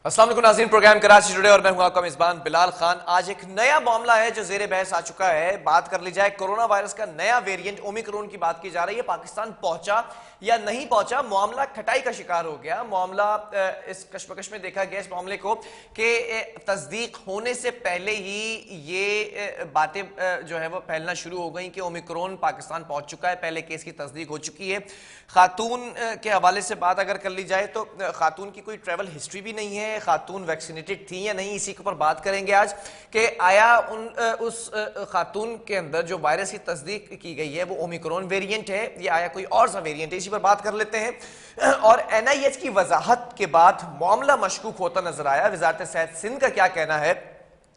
अस्सलाम वालेकुम नाज़रीन, प्रोग्राम कराची टुडे और मैं हूं आपका मेजबान बिलाल खान। आज एक नया मामला है जो जेर बहस आ चुका है। बात कर ली जाए कोरोना वायरस का नया वेरिएंट ओमिक्रॉन की बात की जा रही है। पाकिस्तान पहुंचा या नहीं पहुंचा, मामला खटाई का शिकार हो गया। मामला इस कशमकश में देखा गया इस मामले को कि तस्दीक होने से पहले ही ये बातें जो है वो फैलना शुरू हो गई कि ओमिक्रॉन पाकिस्तान पहुंच चुका है। पहले केस की तस्दीक हो चुकी है। खातून के हवाले से बात अगर कर ली जाए तो खातून की कोई ट्रैवल हिस्ट्री भी नहीं है। खातून वैक्सीनेटेड थी या नहीं, इसी के ऊपर बात करेंगे आज कि आया उस खातून के अंदर जो वायरस की तस्दीक की गई है वो ओमिक्रॉन वेरिएंट है या आया कोई और सा वेरिएंट है। इसी पर बात कर लेते हैं। और एनआईएच की वजाहत के बाद मामला मशकूक होता नजर आया। वजारत सेहत सिंध का क्या कहना है,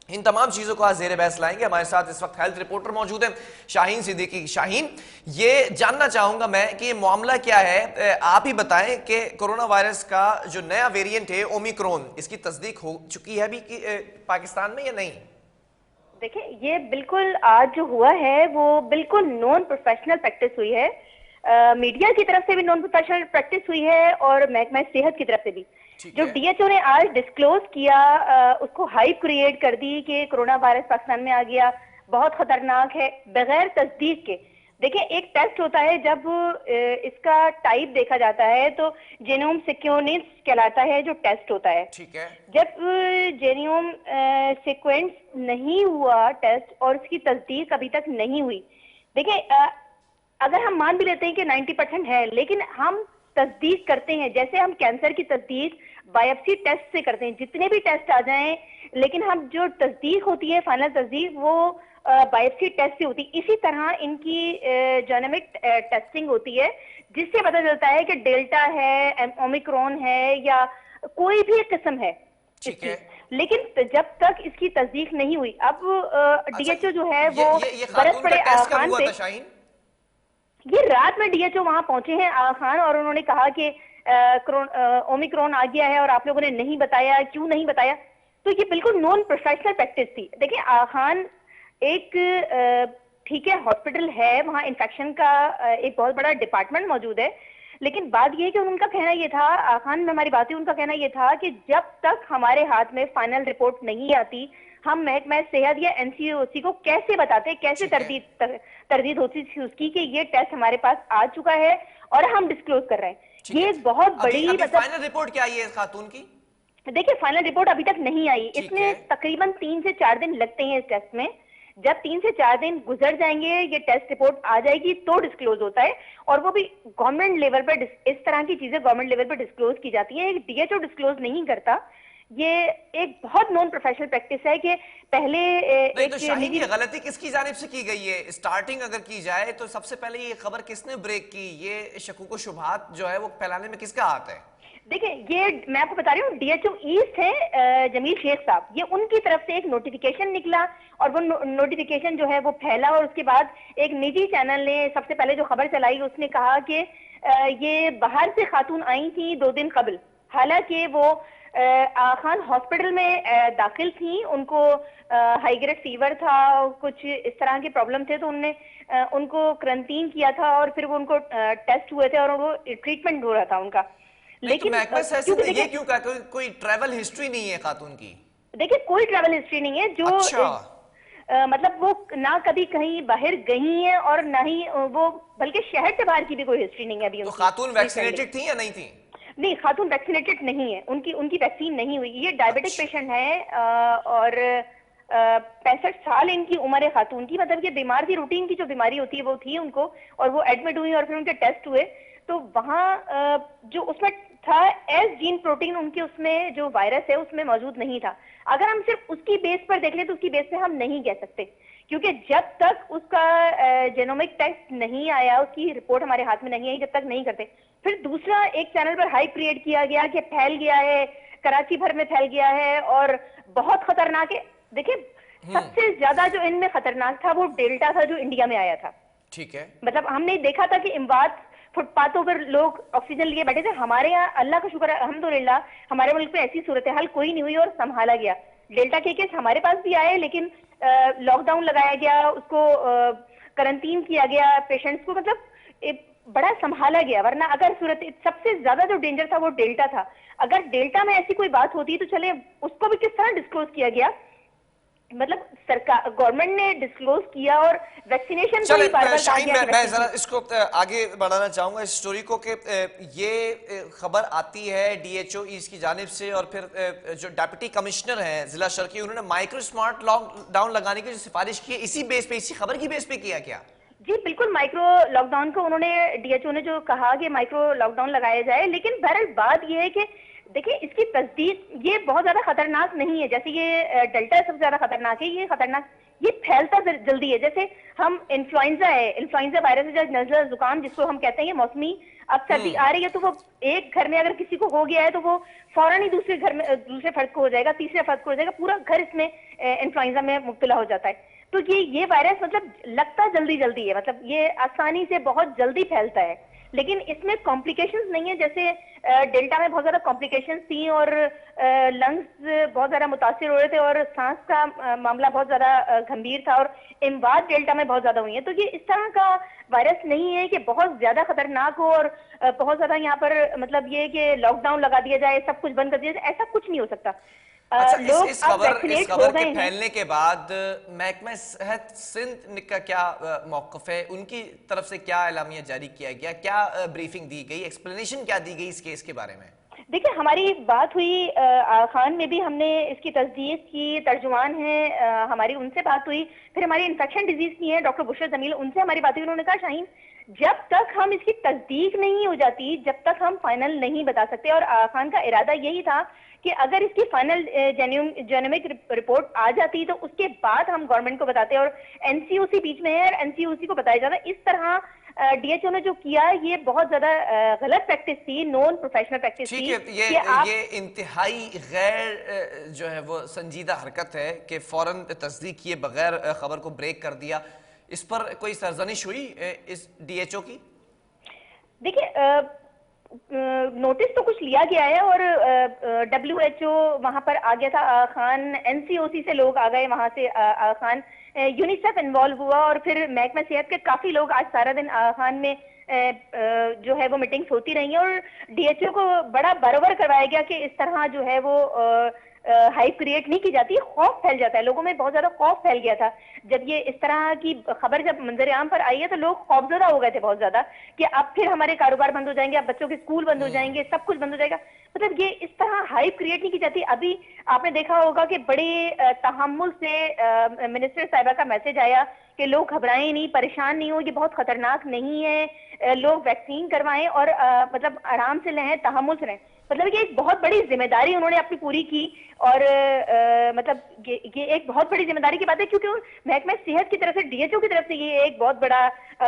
इन तमाम चीजों को आज जेर बहस लाएंगे। हमारे साथ इस वक्त हेल्थ रिपोर्टर मौजूद हैं शाहीन सिद्दीकी। शाहीन, ये जानना चाहूंगा मैं कि मामला क्या है, आप ही बताएं कि कोरोना वायरस का जो नया वेरिएंट है ओमिक्रॉन, इसकी तस्दीक हो चुकी है अभी पाकिस्तान में या नहीं? देखिए, ये बिल्कुल आज जो हुआ है वो बिल्कुल नॉन प्रोफेशनल प्रैक्टिस हुई है। मीडिया की तरफ से भी नॉन प्रोफेशनल प्रैक्टिस हुई है और महकमा सेहत की तरफ से भी। जो डीएचओ ने आज डिस्क्लोज किया, उसको हाइप क्रिएट कर दी कि कोरोना वायरस पाकिस्तान में आ गया, बहुत खतरनाक है, बगैर तस्दीक के। देखिए, एक टेस्ट होता है, जब इसका टाइप देखा जाता है तो जेनोम सिक्वेंस कहलाता है जो टेस्ट होता है। ठीक है। जब जेनोम सीक्वेंस नहीं हुआ टेस्ट और उसकी तस्दीक अभी तक नहीं हुई। देखिए, अगर हम मान भी लेते हैं कि 90% है, लेकिन हम तस्दीक करते हैं जैसे हम कैंसर की तस्दीक बायोप्सी टेस्ट से करते हैं। जितने भी टेस्ट आ जाएं, लेकिन हम जो तस्दीक होती है, फाइनल तस्दीक, वो बायोप्सी टेस्ट से होती है। इसी तरह इनकी जेनेमिक टेस्टिंग होती है, जिससे पता चलता है कि डेल्टा है, ओमिक्रॉन है या कोई भी किस्म है। ठीक है। लेकिन जब तक इसकी तस्दीक नहीं हुई, अब अच्छा, डीएचओ जो है वो ये बरस खातून का पड़े टेस्ट कब खान हुआ पे। था शाहीन? ये रात में डीएचओ वहां पहुंचे हैं खान, और उन्होंने कहा कि ओमिक्रॉन आ गया है और आप लोगों ने नहीं बताया, क्यों नहीं बताया? तो ये बिल्कुल नॉन प्रोफेशनल प्रैक्टिस थी। देखिए, खान एक ठीक है, हॉस्पिटल है, वहां इन्फेक्शन का एक बहुत बड़ा डिपार्टमेंट मौजूद है, लेकिन बात यह है कि उनका कहना यह था, खान में हमारी बात हुई, उनका कहना यह था कि जब तक हमारे हाथ में फाइनल रिपोर्ट नहीं आती, हम महकमा सेहत या एनसीओसी को कैसे बताते, कैसे तरदीद होती थी उसकी कि ये टेस्ट हमारे पास आ चुका है और हम डिस्क्लोज कर रहे हैं। ये एक बहुत बड़ी अभी मतलब फाइनल रिपोर्ट क्या आई है इस खातून की? देखिए, फाइनल रिपोर्ट अभी तक नहीं आई। ठीक है। इसमें तकरीबन 3 से 4 दिन लगते हैं इस टेस्ट में। जब 3 से 4 दिन गुजर जाएंगे, ये टेस्ट रिपोर्ट आ जाएगी तो डिस्क्लोज होता है, और वो भी गवर्नमेंट लेवल पर। इस तरह की चीजें गवर्नमेंट लेवल पर डिस्क्लोज की जाती है, डीएचओ डिस्क्लोज नहीं करता। ये एक बहुत नॉन प्रोफेशनल प्रैक्टिस है कि पहले नहीं, तो एक शाहीन, निजी। ये गलती किसकी जानिब से की गई है? स्टार्टिंग अगर की जाए तो सबसे पहले ये खबर किसने ब्रेक की? ये शकूक शुबहात जो है वो फैलाने में किसका हाथ है? देखिए, ये मैं आपको बता रही हूँ, डीएचओ ईस्ट है जमील शेख साहब, ये उनकी तरफ से एक नोटिफिकेशन निकला और वो नोटिफिकेशन जो है वो फैला, और उसके बाद एक निजी चैनल ने सबसे पहले जो खबर चलाई, उसने कहा कि ये बाहर से खातून आई थी 2 दिन कबल। हालांकि वो खान हॉस्पिटल में दाखिल थी, उनको हाई ग्रेड फीवर था, कुछ इस तरह के प्रॉब्लम थे, तो उनने उनको क्वारंटीन किया था और फिर वो उनको टेस्ट हुए थे और वो ट्रीटमेंट हो रहा था उनका। नहीं, तो लेकिन महकमा सेहत क्योंकि ने ये देखिए, क्यों कहा? कोई ट्रैवल हिस्ट्री नहीं है खातून की? देखिए कोई ट्रैवल हिस्ट्री नहीं है जो अच्छा। मतलब वो ना कभी कहीं बाहर गई है और ना ही वो, बल्कि शहर से बाहर की भी कोई हिस्ट्री नहीं है अभी तो उनकी खातून रिसेंटली। वैक्सीनेटेड थी या नहीं थी? नहीं, खातून वैक्सीनेटेड नहीं है, उनकी उनकी वैक्सीन नहीं हुई। ये डायबिटिक अच्छा। पेशेंट है और 65 साल इनकी उम्र है खातून की। मतलब ये बीमार थी, रूटीन की जो बीमारी होती है वो थी उनको, और वो एडमिट हुई और फिर उनके टेस्ट हुए, तो वहाँ जो उसमें था एस जीन प्रोटीन, उनके उसमें जो वायरस है उसमें मौजूद नहीं था। अगर हम सिर्फ उसकी बेस पर देख ले तो उसकी बेस पे हम नहीं कह सकते, क्योंकि जब तक उसका जेनोमिक टेस्ट नहीं आया, उसकी रिपोर्ट हमारे हाथ में नहीं आई, जब तक नहीं करते। फिर दूसरा एक चैनल पर हाइप क्रिएट किया गया कि फैल गया है, कराची भर में फैल गया है और बहुत खतरनाक है। देखिए, सबसे ज्यादा जो इनमें खतरनाक था वो डेल्टा था, जो इंडिया में आया था। ठीक है। मतलब हमने देखा था कि इमवात फुटपाथों पर लोग ऑक्सीजन लिए बैठे थे। हमारे यहाँ अल्लाह का शुक्र है, अल्हम्दुलिल्लाह, हमारे मुल्क में ऐसी सूरत हाल कोई नहीं हुई और संभाला गया। डेल्टा के केस हमारे पास भी आए, लेकिन लॉकडाउन लगाया गया, उसको क्वारंटीन किया गया पेशेंट्स को। मतलब बड़ा संभाला गया, वरना अगर सूरत सबसे ज्यादा जो डेंजर था वो डेल्टा था। अगर डेल्टा में ऐसी कोई बात होती तो चले उसको भी किस तरह डिस्क्लोज किया गया, मतलब सरकार गवर्नमेंट ने डिस्क्लोज किया और वैक्सीनेशन को चले ही बार बार कहा शाहीन, गया कि मैं जरा वैक्सीनेशन। इसको आगे बढ़ाना चाहूंगा इस स्टोरी को कि ये खबर आती है डीएचओ ईस्ट की जानिब से, और फिर जो डिप्टी कमिश्नर हैं जिला शर्की, उन्होंने माइक्रो स्मार्ट लॉकडाउन लगाने की जो सिफारिश की है, इसी बेस पे, इसी खबर की बेस पे किया क्या? जी बिल्कुल, माइक्रो लॉकडाउन को उन्होंने, डीएचओ ने जो कहा कि माइक्रो लॉकडाउन लगाया जाए, लेकिन बहरहाल बात यह है कि देखिए इसकी तस्दीक ये बहुत ज्यादा खतरनाक नहीं है, जैसे ये डेल्टा सबसे ज्यादा खतरनाक है, ये खतरनाक, ये फैलता जल्दी है। जैसे हम इन्फ्लुएंजा है, इन्फ्लुएंजा वायरस है, नजला जुकाम जिसको हम कहते हैं, ये मौसमी, अब सर्दी आ रही है तो वो एक घर में अगर किसी को हो गया है तो वो फौरन ही दूसरे घर में, दूसरे फर्द को हो जाएगा, तीसरे फर्द को हो जाएगा, पूरा घर इसमें इन्फ्लुएंजा में मुब्तला हो जाता है। तो ये वायरस मतलब लगता जल्दी जल्दी है, मतलब ये आसानी से बहुत जल्दी फैलता है, लेकिन इसमें कॉम्प्लिकेशंस नहीं है। जैसे डेल्टा में बहुत ज्यादा कॉम्प्लिकेशंस थी और लंग्स बहुत ज्यादा मुतासिर हो रहे थे और सांस का मामला बहुत ज्यादा गंभीर था, और इमवात डेल्टा में बहुत ज्यादा हुई है। तो ये इस तरह का वायरस नहीं है कि बहुत ज्यादा खतरनाक हो और बहुत ज्यादा यहाँ पर मतलब ये कि लॉकडाउन लगा दिया जाए, सब कुछ बंद कर दिया जाए, ऐसा कुछ नहीं हो सकता। अच्छा, लोग इस अब खबर वैक्सीनेट हो के गए हैं। फैलने के बाद महकमा सेहत सिंध का क्या मौकफ है, उनकी तरफ से क्या एलामिया जारी किया गया, क्या ब्रीफिंग दी गई, एक्सप्लेनेशन क्या दी गई इस केस के बारे में? देखिए हमारी बात हुई खान में भी, हमने इसकी तस्दीक की, तर्जुमान है हमारी, उनसे बात हुई, फिर हमारी इन्फेक्शन डिजीज की है डॉक्टर बुशरा जमील, उनसे हमारी बात हुई। उन्होंने कहा शाहीन, जब तक हम इसकी तस्दीक नहीं हो जाती, जब तक हम फाइनल नहीं बता सकते। और खान का इरादा यही था कि अगर इसकी फाइनल जेनोमिक रिपोर्ट आ जाती तो उसके बाद हम गवर्नमेंट को बताते, और एनसीओसी बीच में है और एनसीओसी को बताया जाता। इस तरह डीएचओ ने जो किया ये बहुत ज्यादा गलत प्रैक्टिस थी, नॉन प्रोफेशनल प्रैक्टिस ठीक थी है, कि आप, ये इंतहाई गैर जो है वो संजीदा हरकत है कि फौरन तस्दीक किए बगैर खबर को ब्रेक कर दिया। इस पर कोई सरजनिश हुई इस डीएचओ की? देखिए नोटिस तो कुछ लिया गया है और डब्ल्यूएचओ वहां पर आ गया था, खान एनसीओसी से लोग आ गए वहां से, खान यूनिसेफ इन्वॉल्व हुआ, और फिर महकमा सेहत के काफी लोग, आज सारा दिन खान में जो है वो मीटिंग्स होती रही हैं, और डीएचओ को बड़ा बरोबर करवाया गया कि इस तरह जो है वो हाइप क्रिएट नहीं की जाती, खौफ फैल जाता है, लोगों में बहुत ज्यादा खौफ फैल गया था। जब ये इस तरह की खबर जब मंजर आम पर आई है तो लोग खौफजदा हो गए थे बहुत ज्यादा कि अब फिर हमारे कारोबार बंद हो जाएंगे, अब बच्चों के स्कूल बंद हो जाएंगे, सब कुछ बंद हो जाएगा। मतलब ये इस तरह हाइप क्रिएट नहीं की जाती। अभी आपने देखा होगा कि बड़े तहम्मुल से मिनिस्टर साहिबा का मैसेज आया कि लोग घबराएं नहीं, परेशान नहीं हो, ये बहुत खतरनाक नहीं है, लोग वैक्सीन करवाएं और मतलब आराम से रहें, तहम्मुल से रहें। मतलब ये एक बहुत बड़ी जिम्मेदारी उन्होंने अपनी पूरी की, और मतलब ये एक बहुत बड़ी जिम्मेदारी की बात है, क्योंकि महकमा सेहत की तरफ से, डीएचओ की तरफ से ये एक बहुत बड़ा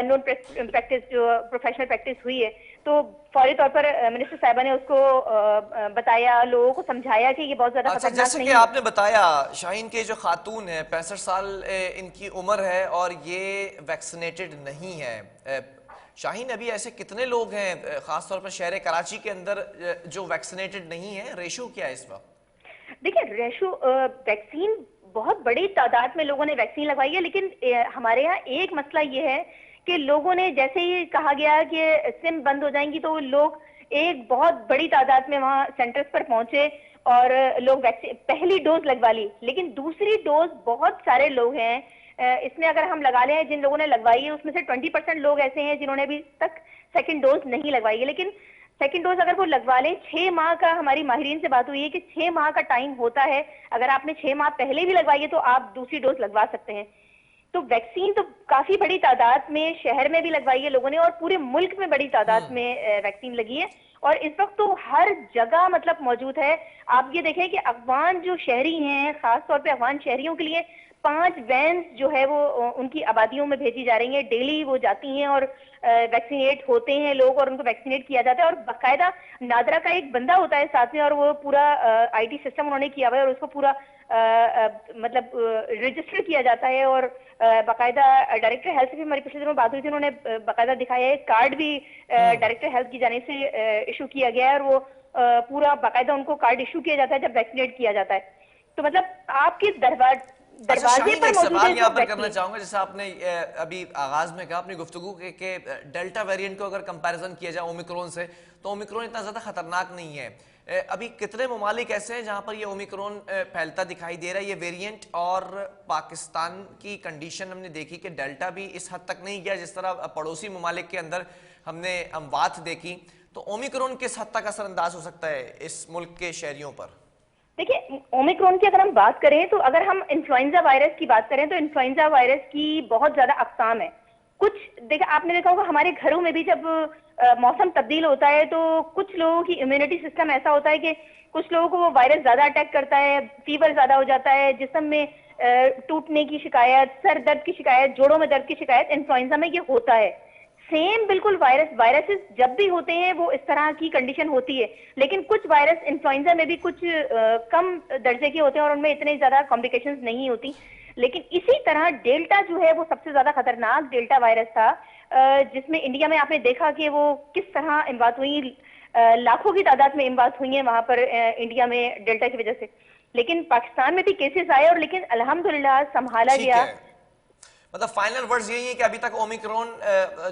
नॉन प्रैक्टिस, जो प्रोफेशनल प्रैक्टिस हुई है। तो फौरी तौर पर मिनिस्टर साहिबा ने उसको बताया, लोगों को समझाया कि ये बहुत ज्यादा अच्छा, खतरनाक जैसे नहीं कि है। आपने बताया, शाहीन के जो खातून है 65 साल इनकी उम्र है और ये वैक्सीनेटेड नहीं है। शाहीन, अभी ऐसे कितने लोग हैं खासतौर पर शहर कराची के अंदर जो वैक्सीनेटेड नहीं है? रेशो क्या है इस वक्त? देखिए रेशो, वैक्सीन बहुत बड़ी तादाद में लोगों ने वैक्सीन लगवाई है, लेकिन हमारे यहाँ एक मसला ये है कि लोगों ने, जैसे ही कहा गया कि सिम बंद हो जाएंगी, तो लोग एक बहुत बड़ी तादाद में वहाँ सेंटर्स पर पहुंचे और लोग वैक्सीन पहली डोज लगवा ली, लेकिन दूसरी डोज बहुत सारे लोग हैं, इसमें अगर हम लगा लें जिन लोगों ने लगवाई है उसमें से 20% लोग ऐसे हैं जिन्होंने अभी तक सेकंड डोज नहीं लगवाई है। लेकिन सेकंड डोज अगर वो लगवा लें, 6 माह का, हमारी माहिरीन से बात हुई है कि 6 माह का टाइम होता है, अगर आपने 6 माह पहले भी लगवाई है तो आप दूसरी डोज लगवा सकते हैं। तो वैक्सीन तो काफी बड़ी तादाद में शहर में भी लगवाई है लोगों ने, और पूरे मुल्क में बड़ी तादाद में वैक्सीन लगी है, और इस वक्त तो हर जगह मतलब मौजूद है। आप ये देखें कि अफगान जो शहरी हैं, खासतौर पे अफगान शहरियों के लिए 5 वैन जो है वो उनकी आबादियों में भेजी जा रही हैं, डेली वो जाती हैं और वैक्सीनेट होते हैं लोग, और उनको वैक्सीनेट किया जाता है, और बाकायदा नादरा का एक बंदा होता है साथ में, और वो पूरा आईटी सिस्टम उन्होंने किया हुआ है, और उसको पूरा मतलब रजिस्टर किया जाता है, और बाकायदा डायरेक्टर हेल्थ से भी हमारी पिछले दिनों बात हुई थी, उन्होंने बाकायदा दिखाया है, कार्ड भी डायरेक्टर हेल्थ की जानिब से इशू किया गया है, और वो पूरा बाकायदा उनको कार्ड इशू किया जाता है जब वैक्सीनेट किया जाता है। तो मतलब आपके दरबार अच्छा दरवाजे शाहीन, पर एक मौजूद सवाल है यहाँ जो पर करना वैक्सीन। चाहूंगा, जैसे आपने अभी आगाज में कहा अपनी गुफ्तगू के डेल्टा वेरिएंट को अगर कंपैरिजन किया जाए ओमिक्रॉन से, तो ओमिक्रॉन इतना ज्यादा खतरनाक नहीं है। अभी कितने ममालिक ऐसे हैं जहां पर ये ओमिक्रॉन फैलता दिखाई दे रहा है, ये वेरिएंट, और पाकिस्तान की कंडीशन हमने देखी कि डेल्टा भी इस हद तक नहीं गया जिस तरह पड़ोसी ममालिक के अंदर हमने अमवात देखी, तो ओमिक्रॉन किस हद तक असरअंदाज हो सकता है इस मुल्क के शहरियों पर? देखिए, ओमिक्रॉन की अगर हम बात करें तो अगर हम इन्फ्लुएंजा वायरस की बात करें तो इन्फ्लुएंजा वायरस की बहुत ज्यादा अकसाम है। कुछ देखा, आपने देखा होगा हमारे घरों में भी जब मौसम तब्दील होता है तो कुछ लोगों की इम्यूनिटी सिस्टम ऐसा होता है कि कुछ लोगों को वो वायरस ज्यादा अटैक करता है, फीवर ज्यादा हो जाता है, जिस्म में टूटने की शिकायत, सर दर्द की शिकायत, जोड़ों में दर्द की शिकायत, इन्फ्लुएंजा में ये होता है। सेम बिल्कुल वायरसेस जब भी होते हैं वो इस तरह की कंडीशन होती है, लेकिन कुछ वायरस इन्फ्लुएंजा में भी कुछ कम दर्जे के होते हैं और उनमें इतने ज्यादा कॉम्प्लिकेशंस नहीं होती। लेकिन इसी तरह डेल्टा जो है वो सबसे ज्यादा खतरनाक डेल्टा वायरस था, जिसमें इंडिया में आपने देखा कि वो किस तरह इमवात हुई, लाखों की तादाद में इमवात हुई है वहां पर इंडिया में डेल्टा की वजह से। लेकिन पाकिस्तान में भी केसेस आए और लेकिन अल्हम्दुलिल्लाह संभाला ठीक गया। है, मतलब फाइनल वर्ड्स यही है कि अभी तक ओमिक्रॉन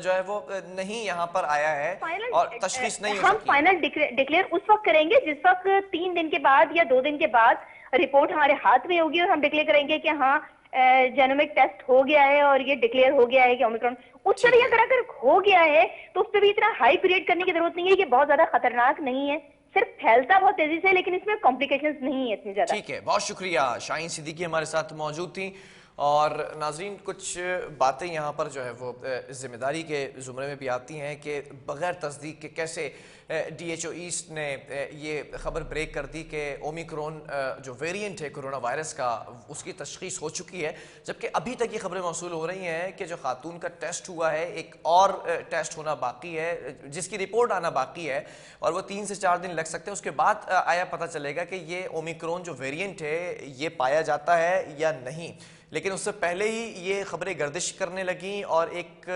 जो है वो नहीं यहाँ पर आया है और तशखीस नहीं हो हम सकी। फाइनल डिक्लेयर उस वक्त करेंगे जिस वक्त 3 दिन के बाद या 2 दिन के बाद रिपोर्ट हमारे हाथ में होगी और हम डिक्लेयर करेंगे कि हाँ जेनोमिक टेस्ट हो गया है और ये डिक्लेयर हो गया है कि ओमिक्रॉन। उस ठीक तरह है। अगर हो गया है तो उस पर भी इतना हाई पीरियड करने की जरूरत नहीं है, कि बहुत ज्यादा खतरनाक नहीं है, सिर्फ फैलता बहुत तेजी से, लेकिन इसमें कॉम्प्लिकेशंस नहीं है इतनी ज्यादा। ठीक है, बहुत शुक्रिया। शाहीन सिद्दीकी हमारे साथ मौजूद थी। और नाजरीन, कुछ बातें यहाँ पर जो है वो जिम्मेदारी के ज़ुमरे में भी आती हैं कि बगैर तस्दीक के कैसे DHO ईस्ट ने ये खबर ब्रेक कर दी कि ओमिक्रॉन जो वेरिएंट है कोरोना वायरस का उसकी तशखीस हो चुकी है, जबकि अभी तक ये खबरें मौसूल हो रही हैं कि जो खातून का टेस्ट हुआ है एक और टेस्ट होना बाकी है, जिसकी रिपोर्ट आना बाकी है, और वो 3 से 4 दिन लग सकते हैं। उसके बाद आया पता चलेगा कि ये ओमिक्रॉन जो वेरिएंट है ये पाया जाता है या नहीं। लेकिन उससे पहले ही ये खबरें गर्दिश करने लगी और एक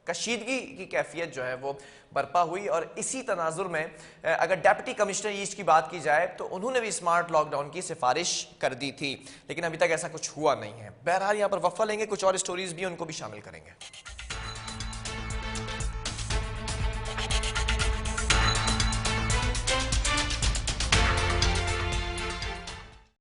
कशीदगी की कैफियत जो है वो बरपा हुई। और इसी तनाजुर में अगर डेप्यूटी कमिश्नर ईस्ट की बात की जाए तो उन्होंने भी स्मार्ट लॉकडाउन की सिफारिश कर दी थी, लेकिन अभी तक ऐसा कुछ हुआ नहीं है। बहरहाल यहाँ पर वक्फा लेंगे, कुछ और स्टोरीज भी उनको भी शामिल करेंगे।